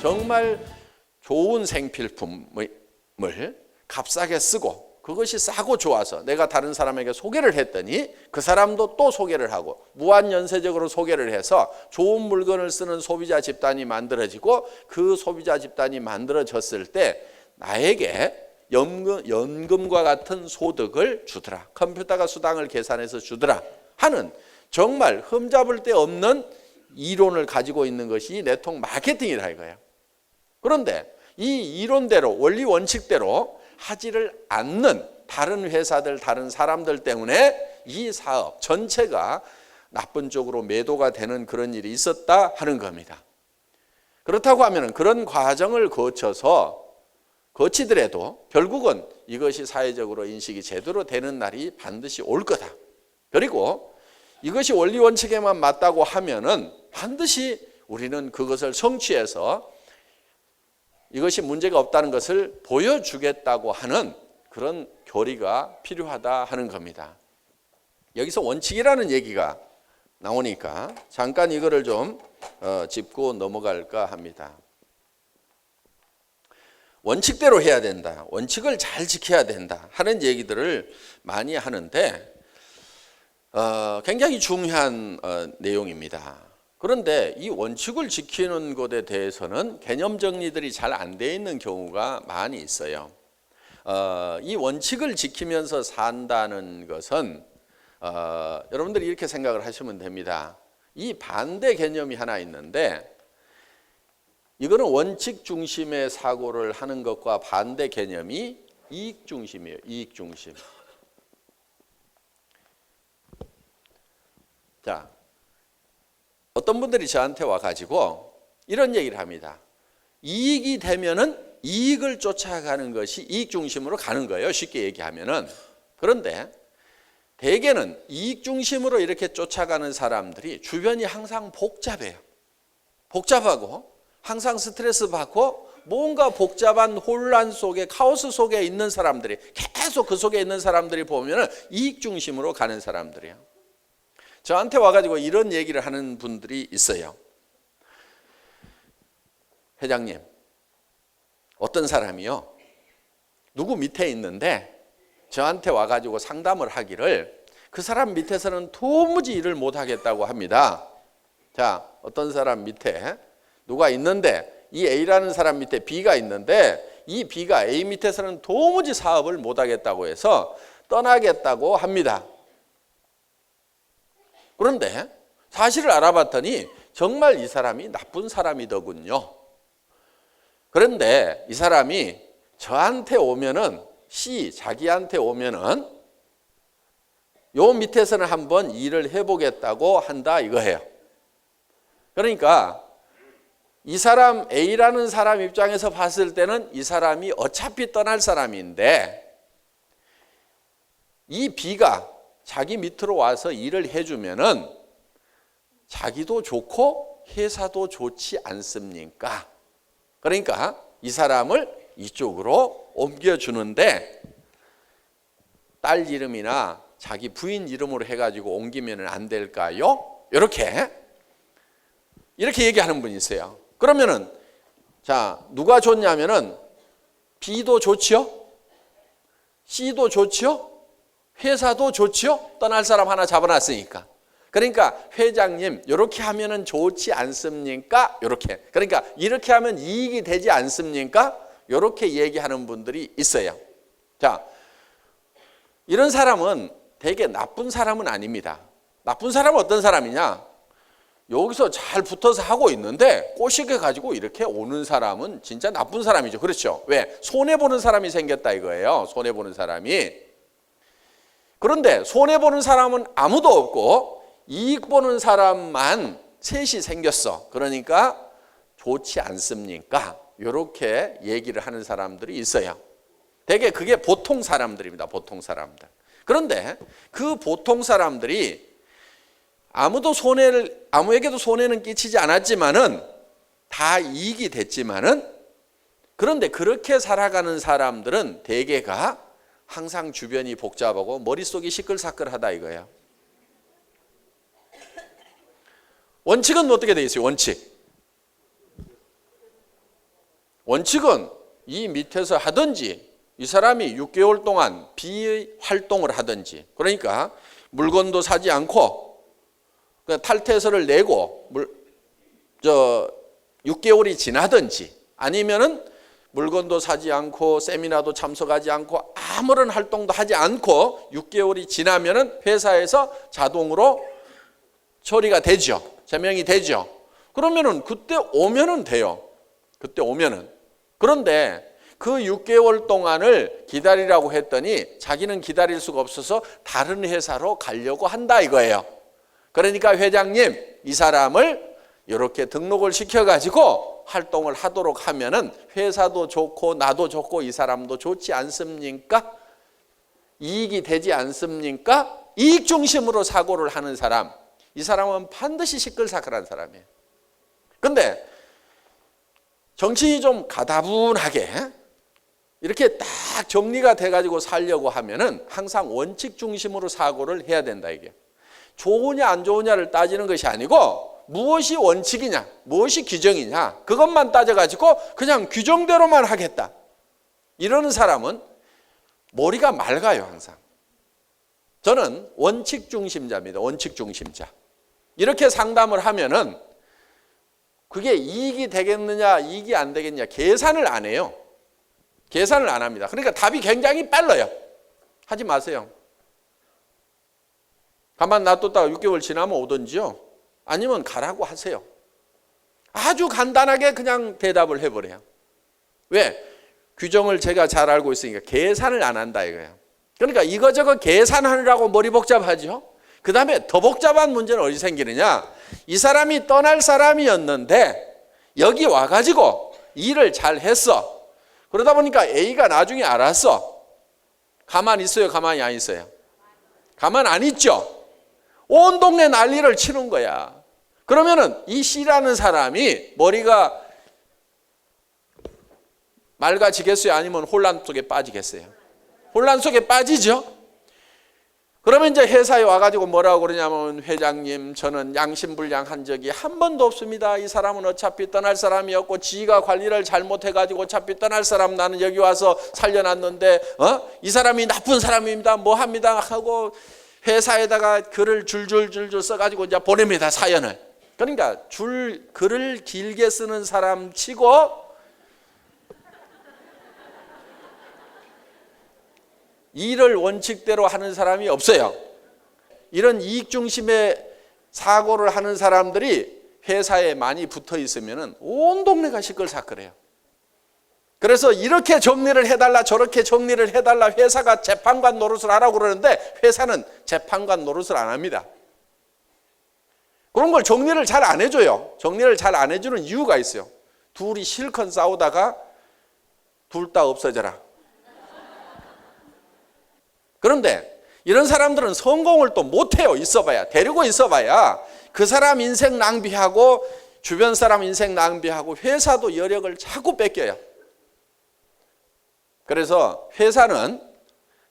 정말 좋은 생필품을 값싸게 쓰고 그것이 싸고 좋아서 내가 다른 사람에게 소개를 했더니 그 사람도 또 소개를 하고 무한연쇄적으로 소개를 해서 좋은 물건을 쓰는 소비자 집단이 만들어지고 그 소비자 집단이 만들어졌을 때 나에게 연금과 같은 소득을 주더라. 컴퓨터가 수당을 계산해서 주더라 하는 정말 흠잡을 데 없는 이론을 가지고 있는 것이 네트워크 마케팅이라 이거예요. 그런데 이 이론대로 원리 원칙대로 하지를 않는 다른 회사들, 다른 사람들 때문에 이 사업 전체가 나쁜 쪽으로 매도가 되는 그런 일이 있었다 하는 겁니다. 그렇다고 하면 그런 과정을 거치더라도 결국은 이것이 사회적으로 인식이 제대로 되는 날이 반드시 올 거다. 그리고 이것이 원리 원칙에만 맞다고 하면은 반드시 우리는 그것을 성취해서 이것이 문제가 없다는 것을 보여주겠다고 하는 그런 교리가 필요하다 하는 겁니다. 여기서 원칙이라는 얘기가 나오니까 잠깐 이거를 좀 짚고 넘어갈까 합니다. 원칙대로 해야 된다. 원칙을 잘 지켜야 된다 하는 얘기들을 많이 하는데 굉장히 중요한 내용입니다. 그런데 이 원칙을 지키는 것에 대해서는 개념 정리들이 잘 안 돼 있는 경우가 많이 있어요. 이 원칙을 지키면서 산다는 것은 여러분들이 이렇게 생각을 하시면 됩니다. 이 반대 개념이 하나 있는데 이거는 원칙 중심의 사고를 하는 것과 반대 개념이 이익 중심이에요. 이익 중심. 자, 어떤 분들이 저한테 와가지고 이런 얘기를 합니다. 이익이 되면은 이익을 쫓아가는 것이 이익 중심으로 가는 거예요. 쉽게 얘기하면은. 그런데 대개는 이익 중심으로 이렇게 쫓아가는 사람들이 주변이 항상 복잡해요. 복잡하고 항상 스트레스 받고 뭔가 복잡한 혼란 속에 카오스 속에 있는 사람들이 계속 그 속에 있는 사람들이 보면은 이익 중심으로 가는 사람들이에요. 저한테 와가지고 이런 얘기를 하는 분들이 있어요. 회장님, 어떤 사람이요? 누구 밑에 있는데 저한테 와가지고 상담을 하기를 그 사람 밑에서는 도무지 일을 못하겠다고 합니다. 자, 어떤 사람 밑에 누가 있는데 이 A라는 사람 밑에 B가 있는데 이 B가 A 밑에서는 도무지 사업을 못하겠다고 해서 떠나겠다고 합니다. 그런데 사실을 알아봤더니 정말 이 사람이 나쁜 사람이더군요. 그런데 이 사람이 저한테 오면은 자기한테 오면은 요 밑에서는 한번 일을 해보겠다고 한다 이거예요. 그러니까 이 사람 A라는 사람 입장에서 봤을 때는 이 사람이 어차피 떠날 사람인데 이 B가 자기 밑으로 와서 일을 해주면은 자기도 좋고 회사도 좋지 않습니까? 그러니까 이 사람을 이쪽으로 옮겨주는데 딸 이름이나 자기 부인 이름으로 해가지고 옮기면 안 될까요? 이렇게 얘기하는 분이 있어요. 그러면은 자, 누가 좋냐면은 B도 좋지요? C도 좋지요? 회사도 좋지요? 떠날 사람 하나 잡아놨으니까. 그러니까 회장님 이렇게 하면은 좋지 않습니까? 이렇게. 그러니까 이렇게 하면 이익이 되지 않습니까? 이렇게 얘기하는 분들이 있어요. 자, 이런 사람은 되게 나쁜 사람은 아닙니다. 나쁜 사람은 어떤 사람이냐? 여기서 잘 붙어서 하고 있는데 꼬시게 가지고 이렇게 오는 사람은 진짜 나쁜 사람이죠. 그렇죠? 왜? 손해보는 사람이 생겼다 이거예요. 손해보는 사람이. 그런데 손해보는 사람은 아무도 없고 이익 보는 사람만 셋이 생겼어. 그러니까 좋지 않습니까? 이렇게 얘기를 하는 사람들이 있어요. 되게 그게 보통 사람들입니다. 보통 사람들. 그런데 그 보통 사람들이 아무에게도 손해는 끼치지 않았지만은 다 이익이 됐지만은 그런데 그렇게 살아가는 사람들은 대개가 항상 주변이 복잡하고 머릿속이 시끌사끌하다 이거예요. 원칙은 어떻게 돼 있어요? 원칙. 원칙은 이 밑에서 하든지 이 사람이 6개월 동안 비활동을 하든지, 그러니까 물건도 사지 않고 탈퇴서를 내고 6개월이 지나든지, 아니면은 물건도 사지 않고 세미나도 참석하지 않고 아무런 활동도 하지 않고 6개월이 지나면은 회사에서 자동으로 처리가 되죠. 제명이 되죠. 그러면은 그때 오면은 돼요. 그때 오면은. 그런데 그 6개월 동안을 기다리라고 했더니 자기는 기다릴 수가 없어서 다른 회사로 가려고 한다 이거예요. 그러니까 회장님, 이 사람을 이렇게 등록을 시켜가지고 활동을 하도록 하면은 회사도 좋고 나도 좋고 이 사람도 좋지 않습니까? 이익이 되지 않습니까? 이익 중심으로 사고를 하는 사람, 이 사람은 반드시 시끌사끌한 사람이에요. 근데 정신이 좀 가다분하게 이렇게 딱 정리가 돼가지고 살려고 하면은 항상 원칙 중심으로 사고를 해야 된다 이게. 좋으냐 안 좋으냐를 따지는 것이 아니고 무엇이 원칙이냐, 무엇이 규정이냐, 그것만 따져가지고 그냥 규정대로만 하겠다. 이러는 사람은 머리가 맑아요, 항상. 저는 원칙 중심자입니다. 원칙 중심자. 이렇게 상담을 하면은 그게 이익이 되겠느냐, 이익이 안 되겠느냐, 계산을 안 해요. 계산을 안 합니다. 그러니까 답이 굉장히 빨라요. 하지 마세요. 가만 놔뒀다가 6개월 지나면 오든지요. 아니면 가라고 하세요. 아주 간단하게 그냥 대답을 해버려요. 왜? 규정을 제가 잘 알고 있으니까 계산을 안 한다 이거예요. 그러니까 이거저거 계산하느라고 머리 복잡하죠. 그 다음에 더 복잡한 문제는 어디 생기느냐. 이 사람이 떠날 사람이었는데 여기 와가지고 일을 잘 했어. 그러다 보니까 A가 나중에 알았어. 가만히 있어요? 가만히 안 있어요? 가만 안 있죠. 온 동네 난리를 치는 거야. 그러면은 이 C라는 사람이 머리가 맑아지겠어요? 아니면 혼란 속에 빠지겠어요? 혼란 속에 빠지죠? 그러면 이제 회사에 와가지고 뭐라고 그러냐면, 회장님, 저는 양심불량한 적이 한 번도 없습니다. 이 사람은 어차피 떠날 사람이었고 지가 관리를 잘못해가지고 어차피 떠날 사람 나는 여기 와서 살려놨는데 이 사람이 나쁜 사람입니다. 뭐 합니다 하고 회사에다가 글을 줄줄줄줄 써가지고 이제 보냅니다, 사연을. 그러니까 글을 길게 쓰는 사람 치고 일을 원칙대로 하는 사람이 없어요. 이런 이익 중심의 사고를 하는 사람들이 회사에 많이 붙어 있으면 온 동네가 시끌사끌해요. 그래서 이렇게 정리를 해달라 저렇게 정리를 해달라 회사가 재판관 노릇을 하라고 그러는데 회사는 재판관 노릇을 안 합니다. 그런 걸 정리를 잘 안 해줘요. 정리를 잘 안 해주는 이유가 있어요. 둘이 실컷 싸우다가 둘 다 없어져라. 그런데 이런 사람들은 성공을 또 못해요. 있어봐야. 데리고 있어봐야 그 사람 인생 낭비하고 주변 사람 인생 낭비하고 회사도 여력을 자꾸 뺏겨요. 그래서 회사는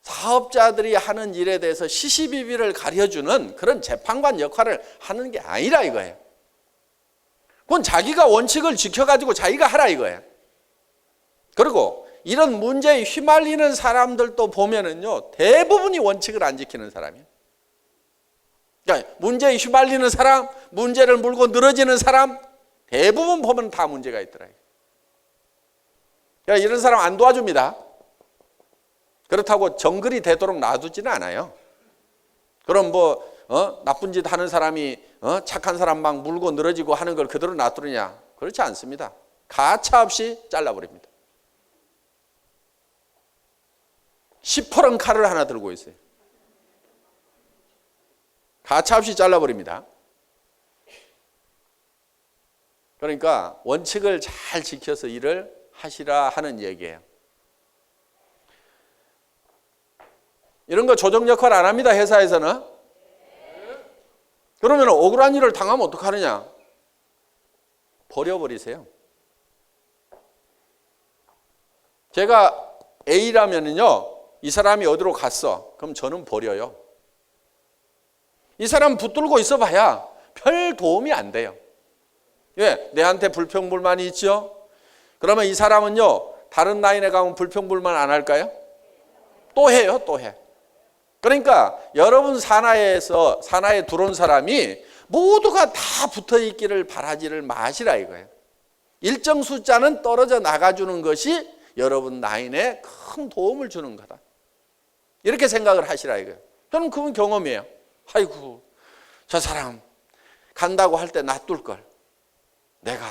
사업자들이 하는 일에 대해서 시시비비를 가려주는 그런 재판관 역할을 하는 게 아니라 이거예요. 그건 자기가 원칙을 지켜가지고 자기가 하라 이거예요. 그리고 이런 문제에 휘말리는 사람들도 보면은요, 대부분이 원칙을 안 지키는 사람이에요. 그러니까 문제에 휘말리는 사람, 문제를 물고 늘어지는 사람, 대부분 보면 다 문제가 있더라고요. 그러니까 이런 사람 안 도와줍니다. 그렇다고 정글이 되도록 놔두지는 않아요. 그럼 나쁜 짓 하는 사람이 착한 사람 막 물고 늘어지고 하는 걸 그대로 놔두느냐? 그렇지 않습니다. 가차없이 잘라버립니다. 시퍼런 칼을 하나 들고 있어요. 가차없이 잘라버립니다. 그러니까 원칙을 잘 지켜서 일을 하시라 하는 얘기예요. 이런 거 조정 역할 안 합니다, 회사에서는. 그러면 억울한 일을 당하면 어떡하느냐? 버려버리세요. 제가 A라면은요, 이 사람이 어디로 갔어? 그럼 저는 버려요. 이 사람 붙들고 있어 봐야 별 도움이 안 돼요. 왜? 내한테 불평불만이 있죠? 그러면 이 사람은요, 다른 라인에 가면 불평불만 안 할까요? 또 해요, 또 해. 그러니까 여러분 산하에 들어온 사람이 모두가 다 붙어 있기를 바라지를 마시라 이거예요. 일정 숫자는 떨어져 나가주는 것이 여러분 라인에 큰 도움을 주는 거다. 이렇게 생각을 하시라 이거예요. 저는 그건 경험이에요. 아이고, 저 사람 간다고 할 때 놔둘 걸. 내가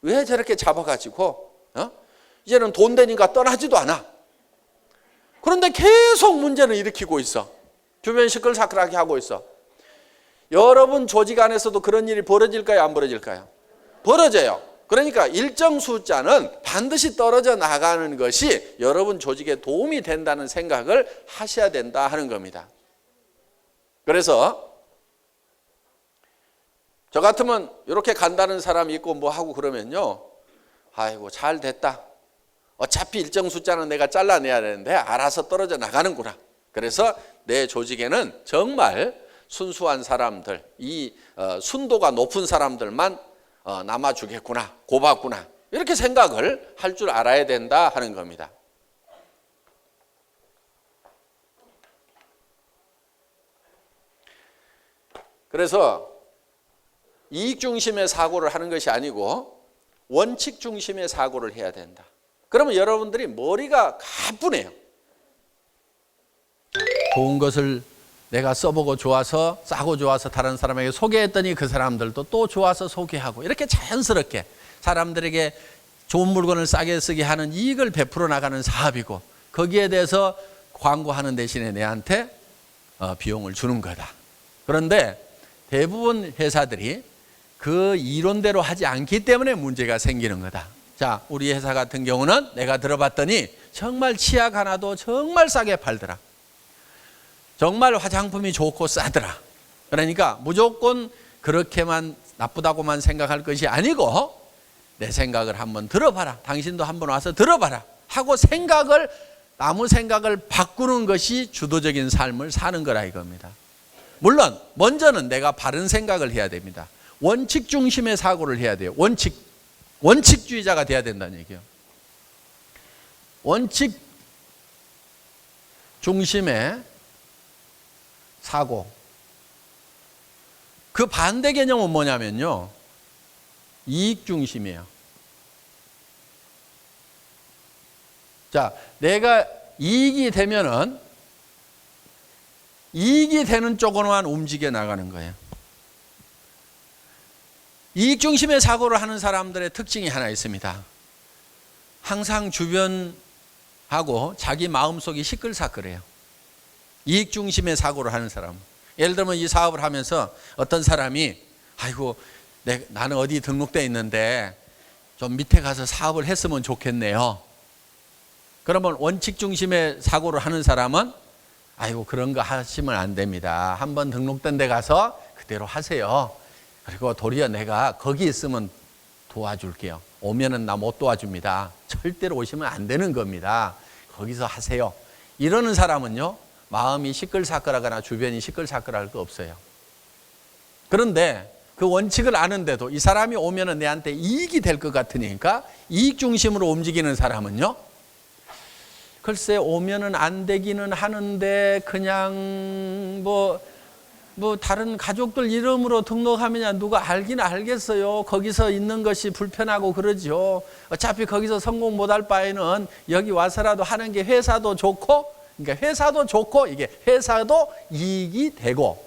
왜 저렇게 잡아가지고 이제는 돈 되니까 떠나지도 않아. 그런데 계속 문제는 일으키고 있어. 주변 시끌사끌하게 하고 있어. 여러분 조직 안에서도 그런 일이 벌어질까요? 안 벌어질까요? 벌어져요. 그러니까 일정 숫자는 반드시 떨어져 나가는 것이 여러분 조직에 도움이 된다는 생각을 하셔야 된다 하는 겁니다. 그래서 저 같으면 이렇게 간다는 사람이 있고 뭐 하고 그러면요, 아이고 잘 됐다. 어차피 일정 숫자는 내가 잘라내야 되는데 알아서 떨어져 나가는구나. 그래서 내 조직에는 정말 순수한 사람들, 이 순도가 높은 사람들만 남아주겠구나, 고맙구나, 이렇게 생각을 할 줄 알아야 된다 하는 겁니다. 그래서 이익 중심의 사고를 하는 것이 아니고 원칙 중심의 사고를 해야 된다. 그러면 여러분들이 머리가 가뿐해요. 좋은 것을 내가 써보고 좋아서, 싸고 좋아서 다른 사람에게 소개했더니 그 사람들도 또 좋아서 소개하고, 이렇게 자연스럽게 사람들에게 좋은 물건을 싸게 쓰게 하는 이익을 베풀어 나가는 사업이고, 거기에 대해서 광고하는 대신에 내한테 비용을 주는 거다. 그런데 대부분 회사들이 그 이론대로 하지 않기 때문에 문제가 생기는 거다. 자, 우리 회사 같은 경우는 내가 들어봤더니 정말 치약 하나도 정말 싸게 팔더라. 정말 화장품이 좋고 싸더라. 그러니까 무조건 그렇게만 나쁘다고만 생각할 것이 아니고 내 생각을 한번 들어봐라. 당신도 한번 와서 들어봐라 하고 남의 생각을 바꾸는 것이 주도적인 삶을 사는 거라 이겁니다. 물론 먼저는 내가 바른 생각을 해야 됩니다. 원칙 중심의 사고를 해야 돼요. 원칙주의자가 돼야 된다는 얘기예요. 원칙 중심의 사고. 그 반대 개념은 뭐냐면요, 이익 중심이에요. 자, 내가 이익이 되면은 이익이 되는 쪽으로만 움직여 나가는 거예요. 이익 중심의 사고를 하는 사람들의 특징이 하나 있습니다. 항상 주변하고 자기 마음속이 시끌사끌해요. 이익 중심의 사고를 하는 사람. 예를 들면 이 사업을 하면서 어떤 사람이 아이고 나는 어디 등록돼 있는데 좀 밑에 가서 사업을 했으면 좋겠네요. 그러면 원칙 중심의 사고를 하는 사람은 아이고 그런 거 하시면 안 됩니다. 한번 등록된 데 가서 그대로 하세요. 그리고 도리어 내가 거기 있으면 도와줄게요. 오면은 나 못 도와줍니다. 절대로 오시면 안 되는 겁니다. 거기서 하세요. 이러는 사람은요, 마음이 시끌사끌하거나 주변이 시끌사끌할 거 없어요. 그런데 그 원칙을 아는데도 이 사람이 오면은 내한테 이익이 될 것 같으니까 이익 중심으로 움직이는 사람은요, 글쎄 오면은 안 되기는 하는데 그냥 뭐 다른 가족들 이름으로 등록하면 누가 알긴 알겠어요. 거기서 있는 것이 불편하고 그러죠. 어차피 거기서 성공 못할 바에는 여기 와서라도 하는 게 회사도 좋고, 그러니까 회사도 좋고 이게 회사도 이익이 되고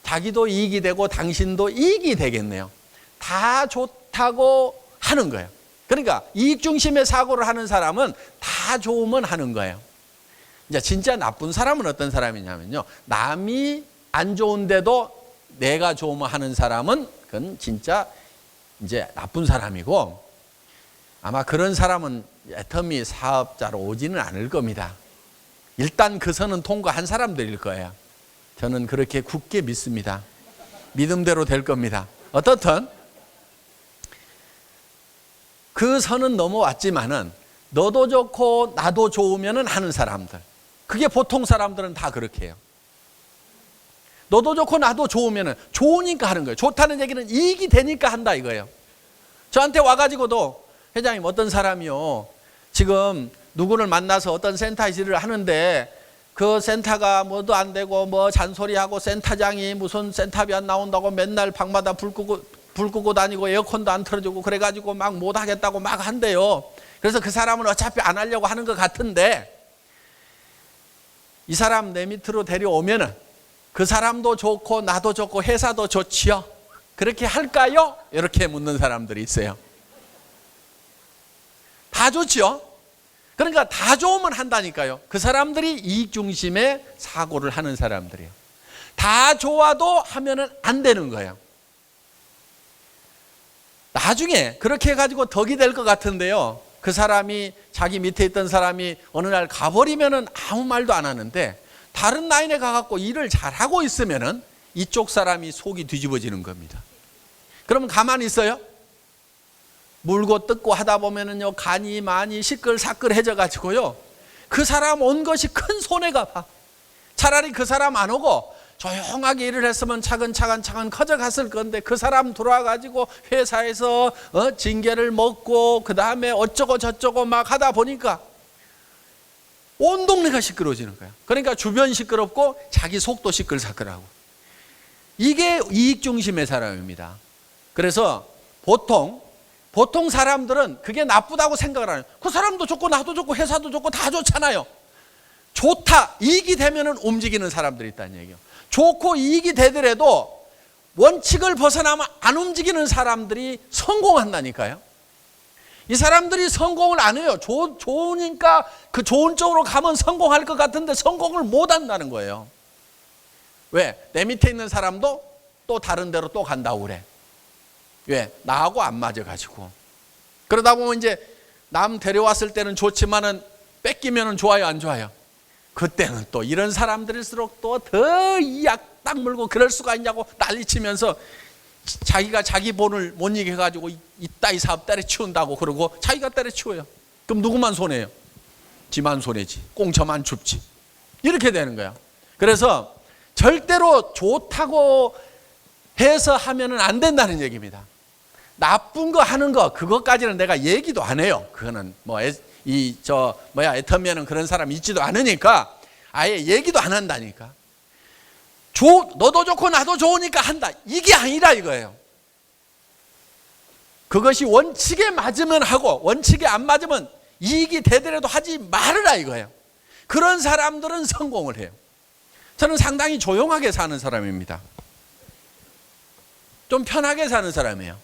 자기도 이익이 되고 당신도 이익이 되겠네요. 다 좋다고 하는 거예요. 그러니까 이익 중심의 사고를 하는 사람은 다 좋으면 하는 거예요. 이제 진짜 나쁜 사람은 어떤 사람이냐면요, 남이 안 좋은데도 내가 좋으면 하는 사람은 그건 진짜 이제 나쁜 사람이고, 아마 그런 사람은 애터미 사업자로 오지는 않을 겁니다. 일단 그 선은 통과한 사람들일 거예요. 저는 그렇게 굳게 믿습니다. 믿음대로 될 겁니다. 어떻든 그 선은 넘어왔지만은 너도 좋고 나도 좋으면은 하는 사람들, 그게 보통 사람들은 다 그렇게 해요. 너도 좋고 나도 좋으면은 좋으니까 하는 거예요. 좋다는 얘기는 이익이 되니까 한다 이거예요. 저한테 와가지고도 회장님, 어떤 사람이요, 지금 누구를 만나서 어떤 센터 일을 하는데 그 센터가 뭐도 안 되고 뭐 잔소리하고 센터장이 무슨 센터비 안 나온다고 맨날 방마다 불 끄고 다니고 에어컨도 안 틀어주고 그래가지고 막 못하겠다고 막 한대요. 그래서 그 사람은 어차피 안 하려고 하는 것 같은데 이 사람 내 밑으로 데려오면은 그 사람도 좋고 나도 좋고 회사도 좋지요. 그렇게 할까요? 이렇게 묻는 사람들이 있어요. 다 좋지요. 그러니까 다 좋으면 한다니까요. 그 사람들이 이익 중심의 사고를 하는 사람들이에요. 다 좋아도 하면은 안 되는 거예요. 나중에 그렇게 해가지고 덕이 될 것 같은데요. 그 사람이 자기 밑에 있던 사람이 어느 날 가버리면은 아무 말도 안 하는데 다른 라인에 가갖고 일을 잘하고 있으면은 이쪽 사람이 속이 뒤집어지는 겁니다. 그러면 가만히 있어요? 물고 뜯고 하다 보면은요, 간이 많이 시끌사끌해져 가지고요, 그 사람 온 것이 큰 손해가 봐. 차라리 그 사람 안 오고 조용하게 일을 했으면 차근차근 커져갔을 건데 그 사람 들어와 가지고 회사에서 징계를 먹고 그 다음에 어쩌고 저쩌고 막 하다 보니까 온 동네가 시끄러워지는 거야. 그러니까 주변 시끄럽고 자기 속도 시끌사끌하고. 이게 이익 중심의 사람입니다. 그래서 보통 사람들은 그게 나쁘다고 생각을 안 해요. 그 사람도 좋고 나도 좋고 회사도 좋고 다 좋잖아요. 좋다, 이익이 되면은 움직이는 사람들이 있다는 얘기예요. 좋고 이익이 되더라도 원칙을 벗어나면 안 움직이는 사람들이 성공한다니까요. 이 사람들이 성공을 안 해요. 좋으니까 그 좋은 쪽으로 가면 성공할 것 같은데 성공을 못 한다는 거예요. 왜? 내 밑에 있는 사람도 또 다른 데로 또 간다고 그래. 왜? 나하고 안 맞아가지고. 그러다 보면 이제 남 데려왔을 때는 좋지만은 뺏기면은 좋아요, 안 좋아요? 그때는 또 이런 사람들일수록 또 더 이 약 딱 물고 그럴 수가 있냐고 난리치면서 자기가 자기 본을 못 이겨가지고 이따위 사업 때려치운다고 그러고 자기가 때려치워요. 그럼 누구만 손해요? 지만 손해지. 꽁쳐만 줍지. 이렇게 되는 거야. 그래서 절대로 좋다고 해서 하면은 안 된다는 얘기입니다. 나쁜 거 하는 거 그것까지는 내가 얘기도 안 해요. 그거는 애터미는 그런 사람 있지도 않으니까 아예 얘기도 안 한다니까. 너도 좋고 나도 좋으니까 한다. 이게 아니라 이거예요. 그것이 원칙에 맞으면 하고 원칙에 안 맞으면 이익이 되더라도 하지 말으라 이거예요. 그런 사람들은 성공을 해요. 저는 상당히 조용하게 사는 사람입니다. 좀 편하게 사는 사람이에요.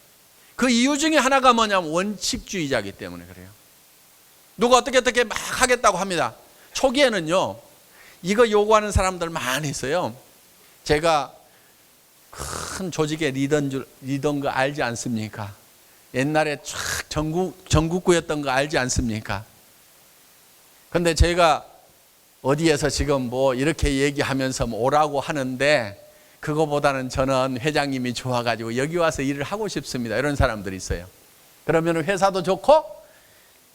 그 이유 중에 하나가 뭐냐면 원칙주의자이기 때문에 그래요. 누가 어떻게 막 하겠다고 합니다. 초기에는요, 이거 요구하는 사람들 많이 있어요. 제가 큰 조직의 리더인 거 알지 않습니까? 옛날에 쫙 전국구였던 거 알지 않습니까? 근데 제가 어디에서 지금 뭐 이렇게 얘기하면서 오라고 하는데 그거보다는 저는 회장님이 좋아가지고 여기 와서 일을 하고 싶습니다. 이런 사람들이 있어요. 그러면 회사도 좋고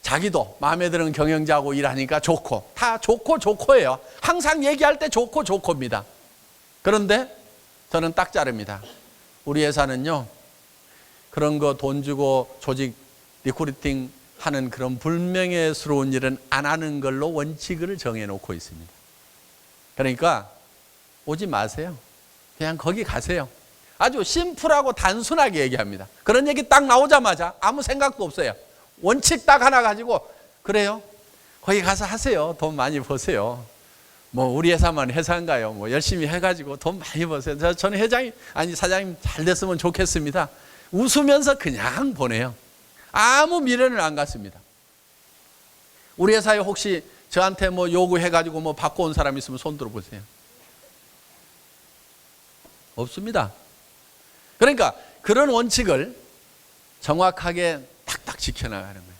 자기도 마음에 드는 경영자하고 일하니까 좋고 다 좋고예요. 항상 얘기할 때 좋고입니다. 그런데 저는 딱 자릅니다. 우리 회사는요, 그런 거 돈 주고 조직 리크루팅 하는 그런 불명예스러운 일은 안 하는 걸로 원칙을 정해놓고 있습니다. 그러니까 오지 마세요. 그냥 거기 가세요. 아주 심플하고 단순하게 얘기합니다. 그런 얘기 딱 나오자마자 아무 생각도 없어요. 원칙 딱 하나 가지고 그래요? 거기 가서 하세요. 돈 많이 버세요. 뭐 우리 회사만 회사인가요? 뭐 열심히 해가지고 돈 많이 버세요. 저는 사장님 잘 됐으면 좋겠습니다. 웃으면서 그냥 보내요. 아무 미련을 안 갖습니다. 우리 회사에 혹시 저한테 뭐 요구해가지고 뭐 받고 온 사람 있으면 손 들어보세요. 없습니다. 그러니까 그런 원칙을 정확하게 탁탁 지켜나가는 거예요.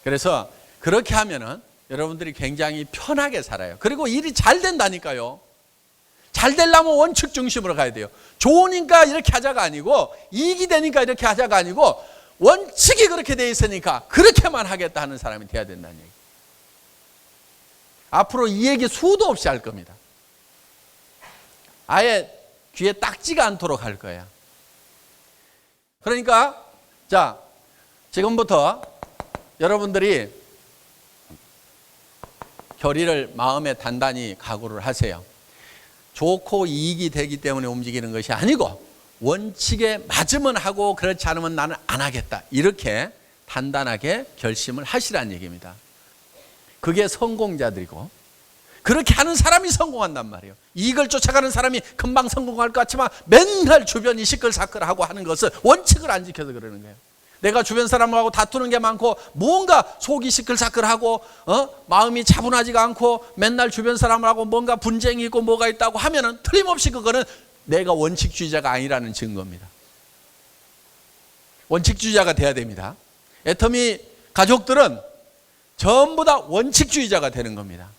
그래서 그렇게 하면은 여러분들이 굉장히 편하게 살아요. 그리고 일이 잘 된다니까요. 잘 되려면 원칙 중심으로 가야 돼요. 좋으니까 이렇게 하자가 아니고 이익이 되니까 이렇게 하자가 아니고 원칙이 그렇게 돼 있으니까 그렇게만 하겠다 하는 사람이 돼야 된다는 얘기. 앞으로 이 얘기 수도 없이 할 겁니다. 아예 귀에 딱지가 않도록 할 거예요. 그러니까 자, 지금부터 여러분들이 결의를 마음에 단단히 각오를 하세요. 좋고 이익이 되기 때문에 움직이는 것이 아니고 원칙에 맞으면 하고 그렇지 않으면 나는 안 하겠다. 이렇게 단단하게 결심을 하시라는 얘기입니다. 그게 성공자들이고 그렇게 하는 사람이 성공한단 말이에요. 이익을 쫓아가는 사람이 금방 성공할 것 같지만 맨날 주변이 시끌사끌하고 하는 것은 원칙을 안 지켜서 그러는 거예요. 내가 주변 사람하고 다투는 게 많고 뭔가 속이 시끌사끌하고 마음이 차분하지가 않고 맨날 주변 사람하고 뭔가 분쟁이 있고 뭐가 있다고 하면은 틀림없이 그거는 내가 원칙주의자가 아니라는 증거입니다. 원칙주의자가 돼야 됩니다. 애터미 가족들은 전부 다 원칙주의자가 되는 겁니다.